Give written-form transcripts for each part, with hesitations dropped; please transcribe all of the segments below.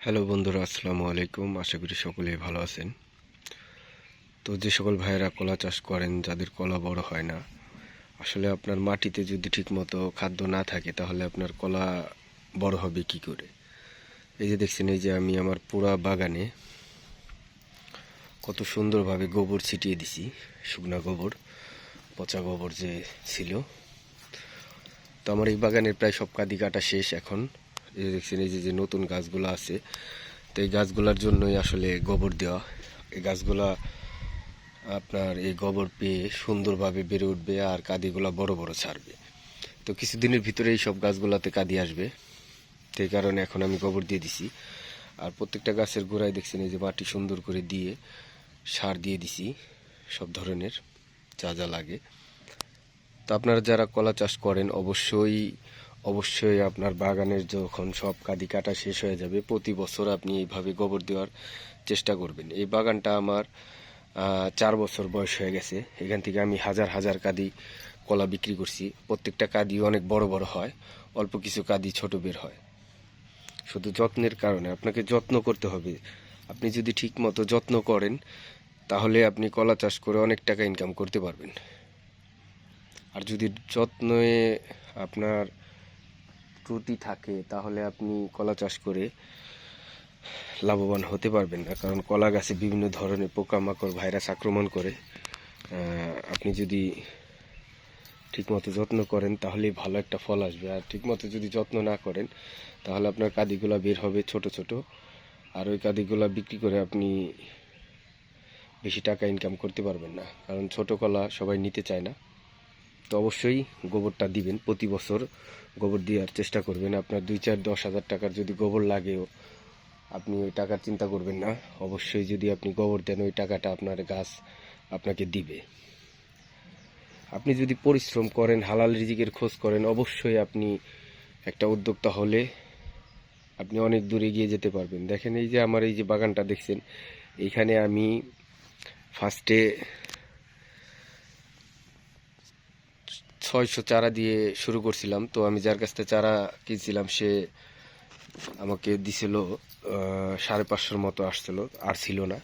Hello বন্ধুরা, আসসালামু আলাইকুম। আশা করি সকলেই ভালো আছেন। তো যে সকল ভাইয়েরা কলা চাষ করেন, যাদের কলা বড় হয় না, আসলে আপনার মাটিতে যদি ঠিকমতো খাদ্য না থাকে তাহলে আপনার কলা বড় হবে কি করে। এই যে দেখছেন, এই যে আমি আমার পুরা বাগানে কত সুন্দরভাবে গোবর ছিটিয়ে দিছি, শুকনা গোবর, পচা গোবর যে ছিল। তো আমার এই বাগানের প্রায় সব কাদি কাটা শেষ এখন। এই যে দেখছেন, এই যে নতুন গাছগুলো আছে, তো এই গাছগুলোর জন্যই আসলে গোবর দেওয়া। এই গাছগুলা আপনার এই গোবর পেয়ে সুন্দরভাবে বেড়ে উঠবে আর কাদিগুলা বড় বড় ছাড়বে। তো কিছুদিনের ভিতরে এই সব গাছগুলাতে কাদি আসবে, সেই কারণে এখন আমি গোবর দিয়ে দিছি। আর প্রত্যেকটা গাছের গোড়ায় দেখছেন এই যে মাটি সুন্দর করে দিয়ে সার দিয়ে দিছি, সব ধরনের যা যা লাগে। তো আপনারা যারা কলা চাষ করেন অবশ্যই আপনার বাগানের যখন সব কাদি কাটা শেষ হয়ে যাবে, প্রতি বছর আপনি এইভাবে গোবর দেওয়ার চেষ্টা করবেন। এই বাগানটা আমার 4 বছর বয়স হয়ে গেছে। এখান থেকে আমি হাজার হাজার কাদি কলা বিক্রি করছি। প্রত্যেকটা কাদি অনেক বড় বড় হয়, অল্প কিছু কাদি ছোট বের হয়। শুধু যত্নের কারণে আপনাকে যত্ন করতে হবে। আপনি যদি ঠিক মতো যত্ন করেন তাহলে আপনি কলা চাষ করে অনেক টাকা ইনকাম করতে পারবেন। আর যদি যত্নে আপনার ত্রুটি থাকে তাহলে আপনি কলা চাষ করে লাভবান হতে পারবেন না, কারণ কলা গাছে বিভিন্ন ধরনের পোকামাকড়, ভাইরাস আক্রমণ করে। আপনি যদি ঠিকমতো যত্ন করেন তাহলেই ভালো একটা ফল আসবে। আর ঠিকমতো যদি যত্ন না করেন তাহলে আপনার কাদিগুলা বের হবে ছোট ছোট, আর ওই কাদিগুলা বিক্রি করে আপনি বেশি টাকা ইনকাম করতে পারবেন না, কারণ ছোট কলা সবাই নিতে চায় না। তো অবশ্যই গোবরটা দিবেন, প্রতি বছর গোবর দেওয়ার চেষ্টা করবেন। আপনার 2, 4, 10 হাজার টাকার যদি গোবর লাগেও আপনি ওই টাকার চিন্তা করবেন না। অবশ্যই যদি আপনি গোবর দেন ওই টাকাটা আপনার গাছ আপনাকে দিবে। আপনি যদি পরিশ্রম করেন, হালাল রিজিকের খোঁজ করেন, অবশ্যই আপনি একটা উদ্যোক্তা হলে আপনি অনেক দূরে এগিয়ে যেতে পারবেন। দেখেন, এই যে আমার এই যে বাগানটা দেখছেন, এইখানে আমি ফার্স্টে 600 চারা দিয়ে শুরু করছিলাম। তো আমি যার কাছ থেকে চারা কিনছিলাম সে আমাকে দিছিল 550 মতো আসছিল, আর ছিল না।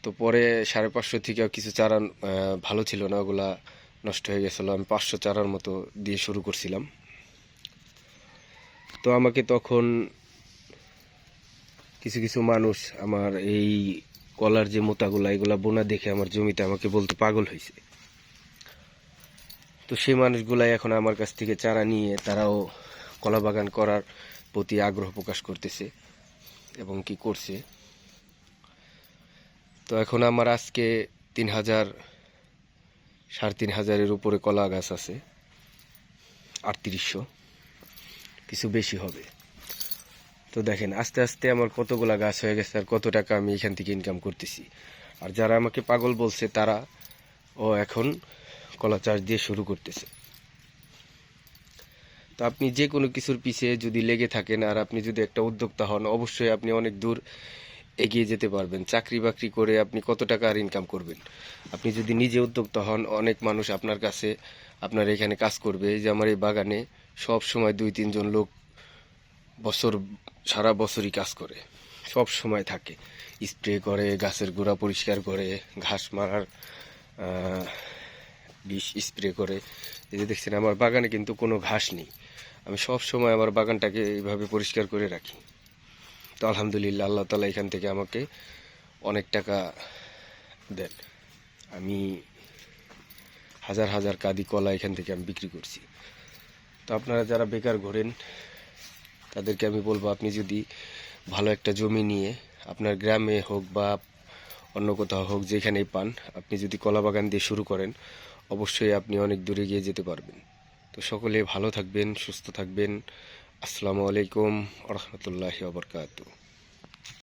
তো পরে 550 থেকে কিছু চারা ভালো ছিল না, ওগুলা নষ্ট হয়ে গেছিলো। আমি 500 চারার মতো দিয়ে শুরু করছিলাম। তো আমাকে তখন কিছু কিছু মানুষ আমার এই কলার যে মোতাগুলা এগুলা বোনা দেখে আমার জমিতে আমাকে বলতে পাগল হয়েছে। তো সেই মানুষগুলাই এখন আমার কাছ থেকে চারা নিয়ে তারাও কলা বাগান করার প্রতি আগ্রহ প্রকাশ করতেছে এবং কি করছে। তো এখন আমার আজকে 3,000 3,500-এর উপরে কলা গাছ আছে, 3800, কিছু বেশি হবে। তো দেখেন, আস্তে আস্তে আমার কতগুলা গাছ হয়ে গেছে আর কত টাকা আমি এখান থেকে ইনকাম করতেছি। আর যারা আমাকে পাগল বলছে তারা এখন কলা চাষ দিয়ে শুরু করতেছে। তো আপনি যে কোনো কিছুর পিছিয়ে যদি লেগে থাকেন আর আপনি যদি একটা উদ্যোক্তা হন, অবশ্যই আপনি অনেক দূর এগিয়ে যেতে পারবেন। চাকরি বাকরি করে আপনি কত টাকা আর ইনকাম করবেন? আপনি যদি নিজে উদ্যোক্তা হন, অনেক মানুষ আপনার কাছে আপনার এখানে কাজ করবে। এই যে আমার এই বাগানে সব সময় 2-3 জন লোক সারা বছরই কাজ করে, সব সময় থাকে, স্প্রে করে, গাছের গোড়া পরিষ্কার করে, ঘাস মারার বিষ স্প্রে করে। এই যে দেখছেন, আমার বাগানে কিন্তু কোনো ঘাস নেই। আমি সব সময় আমার বাগানটাকে এইভাবে পরিষ্কার করে রাখি। তো আলহামদুলিল্লাহ, আল্লাহ তাআলা এখান থেকে আমাকে অনেক টাকা দেন। আমি হাজার হাজার কাদি কলা এখান থেকে আমি বিক্রি করছি। তো আপনারা যারা বেকার ঘোরেন তাদেরকে আমি বলবো, আপনি যদি ভালো একটা জমি নিয়ে আপনার গ্রামে হোক বা অন্য কোথাও হোক, যেখানেই পান, আপনি যদি কলা বাগান দিয়ে শুরু করেন অবশ্যই আপনি অনেক দূরে গিয়ে যেতে পারবেন। তো সকলে ভালো থাকবেন, সুস্থ থাকবেন। আসসালামু আলাইকুম ওয়া রাহমাতুল্লাহি ওয়া বারাকাতুহু।